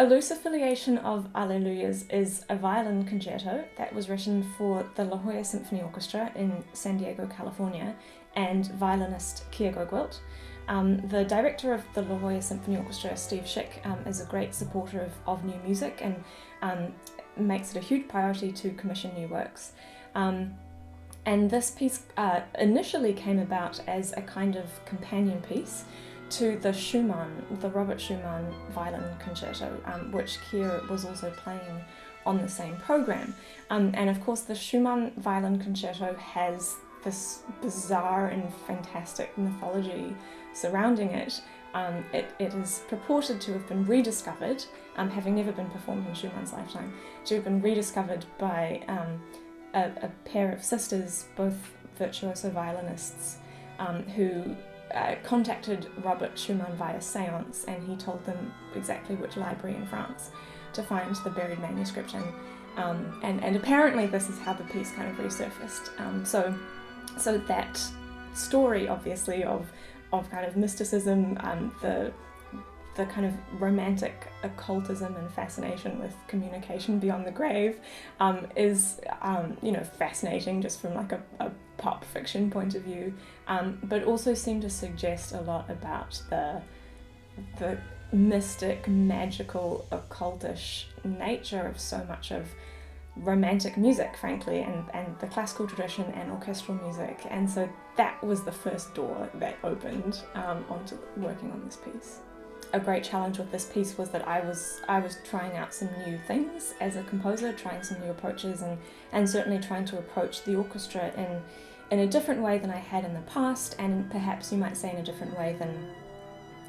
A loose affiliation of Alleluias is a violin concerto that was written for the Jolla Symphony Orchestra in San Diego, California, and violinist Keir GoGwilt. The director of the Jolla Symphony Orchestra, Steven Schick, is a great supporter of new music and makes it a huge priority to commission new works. And this piece initially came about as a kind of companion piece to the Robert Schumann violin concerto, which Keir was also playing on the same program. And of course the Schumann violin concerto has this bizarre and fantastic mythology surrounding it. It is purported to have been rediscovered, having never been performed in Schumann's lifetime, to have been rediscovered by a pair of sisters, both virtuoso violinists, who contacted Robert Schumann via SOUNZ, and he told them exactly which library in France to find the buried manuscript in. And apparently this is how the piece kind of resurfaced. So that story, obviously, of kind of mysticism, the kind of romantic occultism and fascination with communication beyond the grave, is fascinating just from like a pop fiction point of view, but also seem to suggest a lot about the mystic, magical, occultish nature of so much of romantic music, frankly, and the classical tradition and orchestral music. And so that was the first door that opened onto working on this piece. A great challenge with this piece was that I was trying out some new things as a composer, trying some new approaches, and certainly trying to approach the orchestra in a different way than I had in the past, and perhaps you might say in a different way than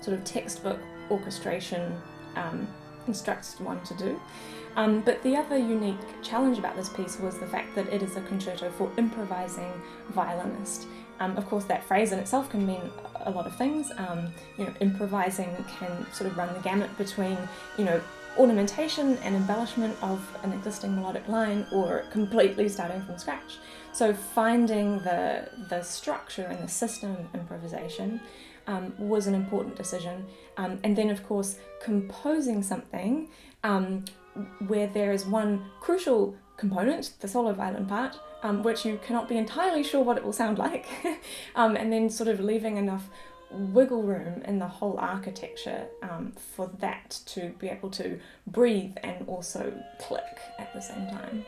sort of textbook orchestration instructs one to do. But the other unique challenge about this piece was the fact that it is a concerto for improvising violinist. Of course, that phrase in itself can mean a lot of things. Improvising can sort of run the gamut between, ornamentation and embellishment of an existing melodic line, or completely starting from scratch. So finding the structure and the system of improvisation was an important decision. And then, of course, composing something where there is one crucial component, the solo violin part, which you cannot be entirely sure what it will sound like, and then sort of leaving enough wiggle room in the whole architecture for that to be able to breathe and also click at the same time.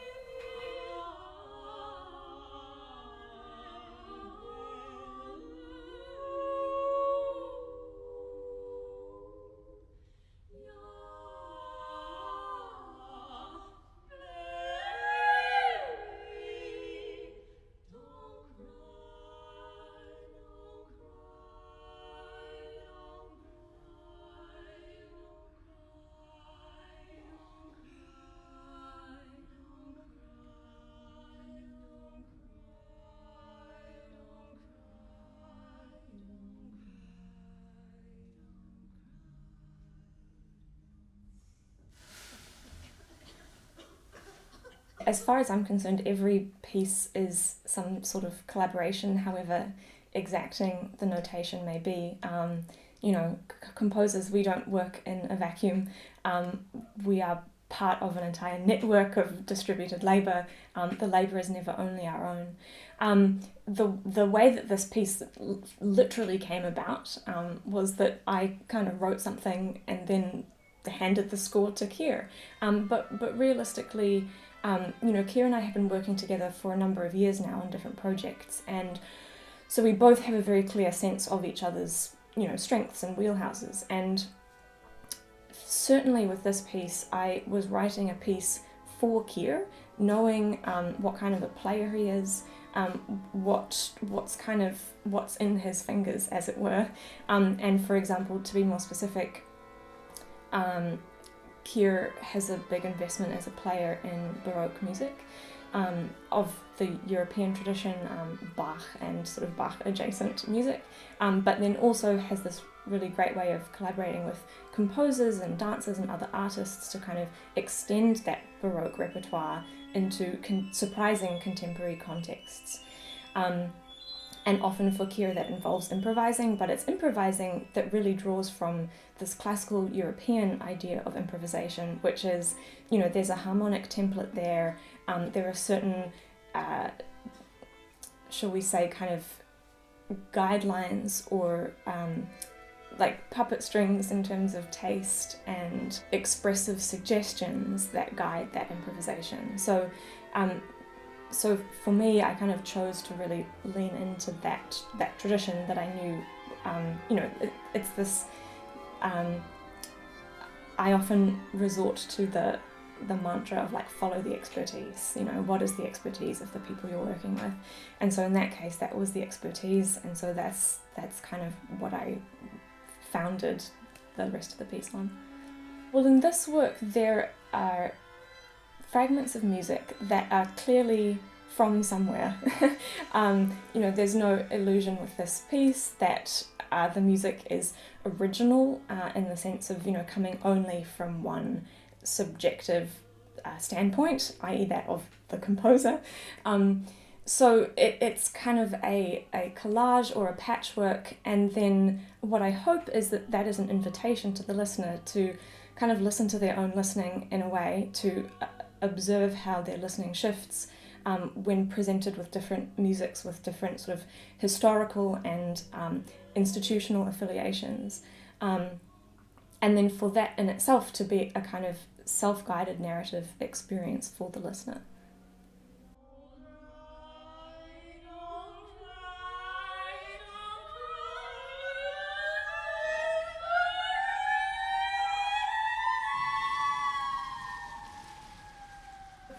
As far as I'm concerned, every piece is some sort of collaboration, however exacting the notation may be. Composers, we don't work in a vacuum. We are part of an entire network of distributed labour. The labour is never only our own. The way that this piece literally came about was that I kind of wrote something and then handed the score to Keir. But realistically, Keir and I have been working together for a number of years now on different projects, and so we both have a very clear sense of each other's, strengths and wheelhouses. And certainly with this piece, I was writing a piece for Keir, knowing what kind of a player he is, what's in his fingers, as it were. And for example, to be more specific, Keir has a big investment as a player in Baroque music of the European tradition, Bach and sort of Bach adjacent music, but then also has this really great way of collaborating with composers and dancers and other artists to kind of extend that Baroque repertoire into surprising contemporary contexts. And often for Keir that involves improvising, but it's improvising that really draws from this classical European idea of improvisation, which is, there's a harmonic template there. There are certain, shall we say, kind of guidelines or like puppet strings in terms of taste and expressive suggestions that guide that improvisation. So for me, I kind of chose to really lean into that tradition that I knew, it's this, I often resort to the mantra of like, follow the expertise, what is the expertise of the people you're working with? And so in that case, that was the expertise. And so that's kind of what I founded the rest of the piece on. Well, in this work, there are fragments of music that are clearly from somewhere. There's no illusion with this piece that the music is original in the sense of, coming only from one subjective standpoint, i.e. that of the composer. So it's kind of a collage or a patchwork, and then what I hope is that is an invitation to the listener to kind of listen to their own listening in a way, to observe how their listening shifts when presented with different musics, with different sort of historical and institutional affiliations. And then for that in itself to be a kind of self-guided narrative experience for the listener.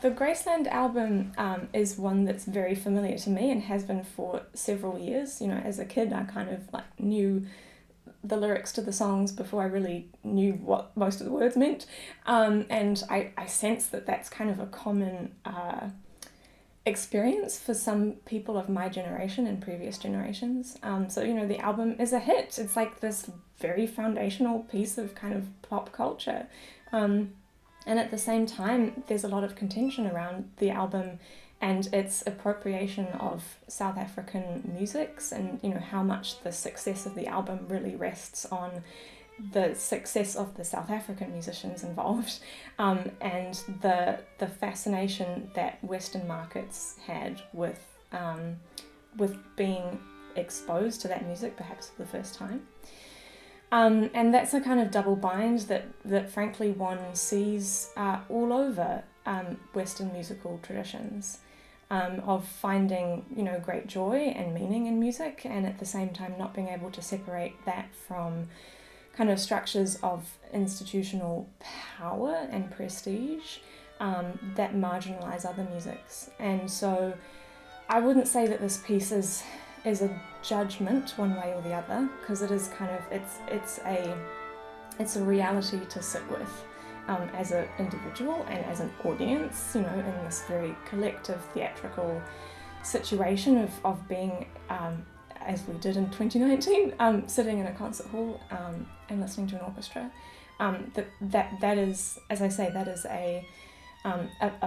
The Graceland album is one that's very familiar to me and has been for several years. As a kid, I kind of like knew the lyrics to the songs before I really knew what most of the words meant. And I sense that that's kind of a common experience for some people of my generation and previous generations. So the album is a hit. It's like this very foundational piece of kind of pop culture. And at the same time, there's a lot of contention around the album and its appropriation of South African musics, and how much the success of the album really rests on the success of the South African musicians involved, and the fascination that Western markets had with being exposed to that music, perhaps for the first time. And that's a kind of double bind that frankly one sees all over Western musical traditions, of finding great joy and meaning in music, and at the same time not being able to separate that from kind of structures of institutional power and prestige that marginalize other musics. And so I wouldn't say that this piece is a judgment one way or the other, because it is kind of it's a reality to sit with as an individual and as an audience, in this very collective theatrical situation of being, as we did in 2019, sitting in a concert hall and listening to an orchestra. That is, as I say, that is a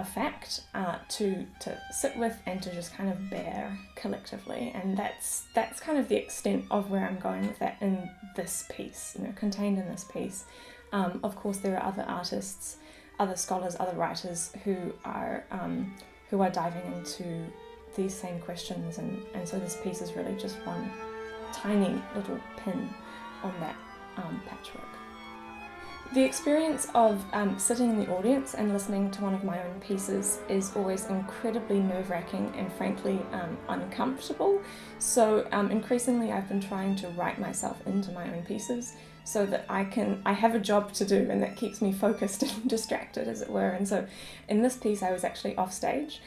fact to sit with and to just kind of bear collectively, and that's kind of the extent of where I'm going with that in this piece, contained in this piece. Of course, there are other artists, other scholars, other writers who are diving into these same questions, and so this piece is really just one tiny little pin on that patchwork. The experience of sitting in the audience and listening to one of my own pieces is always incredibly nerve-wracking and frankly uncomfortable. So increasingly I've been trying to write myself into my own pieces so that I have a job to do, and that keeps me focused and distracted, as it were. And so in this piece I was actually off stage,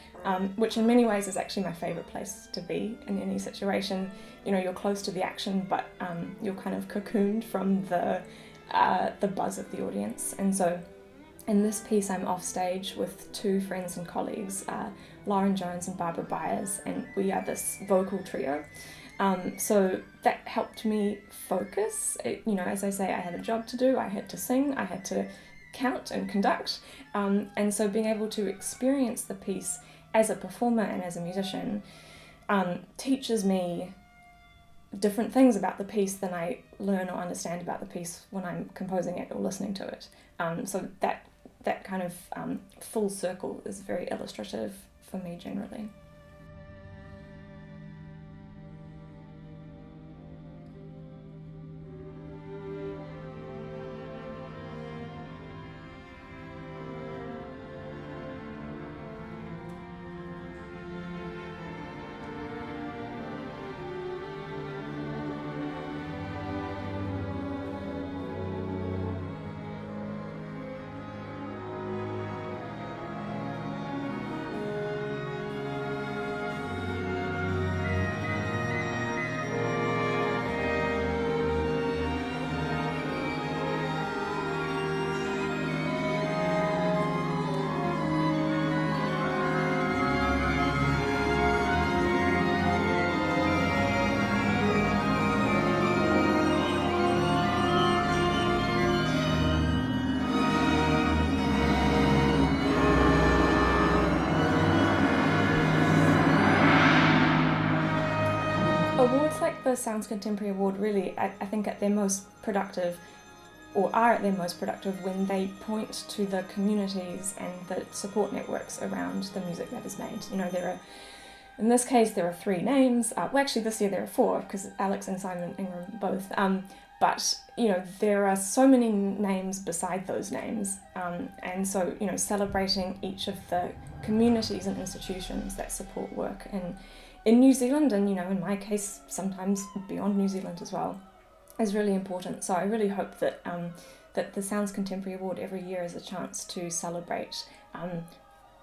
which in many ways is actually my favourite place to be in any situation. You're close to the action, but you're kind of cocooned from the buzz of the audience. And so in this piece I'm off stage with two friends and colleagues, Lauren Jones and Barbara Byers, and we are this vocal trio. So that helped me focus. As I say, I had a job to do, I had to sing, I had to count and conduct, and so being able to experience the piece as a performer and as a musician teaches me different things about the piece than I learn or understand about the piece when I'm composing it or listening to it. So that kind of full circle is very illustrative for me generally. Awards like the SOUNZ Contemporary Award really, I think, at their most productive, or are at their most productive, when they point to the communities and the support networks around the music that is made. In this case, there are 3 names. Well, actually, this year there are 4, because Alex and Simon Ingram both. But there are so many names beside those names, and so celebrating each of the communities and institutions that support work in New Zealand, and in my case sometimes beyond New Zealand as well, is really important. So I really hope that that the SOUNZ Contemporary Award every year is a chance to celebrate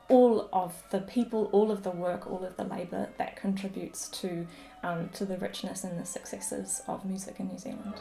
all of the people, all of the work, all of the labour that contributes to the richness and the successes of music in New Zealand.